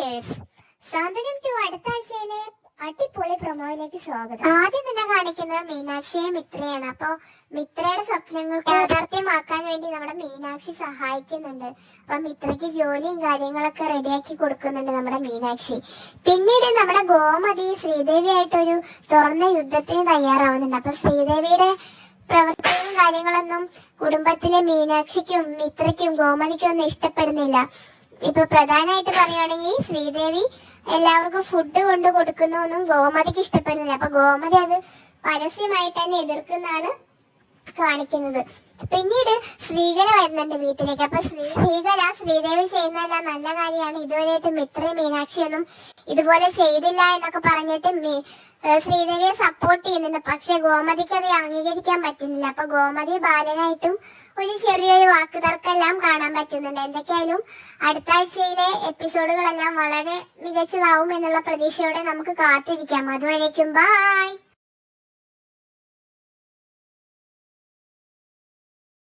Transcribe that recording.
Viewers, സാന്ത്വനം 2 അടുത്ത ആഴ്ചയിലെ അടിപൊളി പ്രൊമോയിലേക്ക് സ്വാഗതം. ആദ്യം തന്നെ കാണിക്കുന്നത് മീനാക്ഷിയെ മിത്രയാണ്. അപ്പൊ മിത്രയുടെ സ്വപ്നങ്ങൾക്ക് യാഥാർത്ഥ്യമാക്കാൻ വേണ്ടി നമ്മുടെ മീനാക്ഷി സഹായിക്കുന്നുണ്ട്. അപ്പൊ മിത്രയ്ക്ക് ജോലിയും കാര്യങ്ങളൊക്കെ റെഡിയാക്കി കൊടുക്കുന്നുണ്ട് നമ്മുടെ മീനാക്ഷി. പിന്നീട് നമ്മുടെ ഗോമതി ശ്രീദേവിയായിട്ടൊരു തുറന്ന യുദ്ധത്തിന് തയ്യാറാവുന്നുണ്ട്. അപ്പൊ ശ്രീദേവിയുടെ പ്രവർത്തനവും കാര്യങ്ങളൊന്നും കുടുംബത്തിലെ മീനാക്ഷിക്കും മിത്രയ്ക്കും ഗോമതിക്കും ഒന്നും ഇഷ്ടപ്പെടുന്നില്ല. ഇപ്പൊ പ്രധാനമായിട്ട് പറയുകയാണെങ്കിൽ ശ്രീദേവി എല്ലാവർക്കും ഫുഡ് കൊണ്ട് കൊടുക്കുന്നൊന്നും ഗോമതിക്ക് ഇഷ്ടപ്പെടുന്നില്ല. അപ്പൊ ഗോമതി അത് പരസ്യമായിട്ട് തന്നെ എതിർക്കുന്നതാണ് കാണിക്കുന്നത്. പിന്നീട് ശ്രീകല വരുന്നുണ്ട് വീട്ടിലേക്ക്. അപ്പൊ ശ്രീകല ശ്രീദേവി ചെയ്യുന്നതെല്ലാം നല്ല കാര്യമാണ്, ഇതുവരെയായിട്ട് മിത്രയും മീനാക്ഷിയൊന്നും ഇതുപോലെ ചെയ്തില്ല എന്നൊക്കെ പറഞ്ഞിട്ട് ശ്രീദേവിയെ സപ്പോർട്ട് ചെയ്യുന്നുണ്ട്. പക്ഷെ ഗോമതിക്ക് അത് അംഗീകരിക്കാൻ പറ്റുന്നില്ല. അപ്പൊ ഗോമതി ബാലനായിട്ടും ഒരു ചെറിയൊരു വാക്ക് തർക്കെല്ലാം കാണാൻ പറ്റുന്നുണ്ട്. എന്തൊക്കെയായാലും അടുത്ത ആഴ്ചയിലെ എപ്പിസോഡുകളെല്ലാം വളരെ മികച്ചതാവും എന്നുള്ള പ്രതീക്ഷയോടെ നമുക്ക് കാത്തിരിക്കാം. അതുവരേക്കും ബൈ.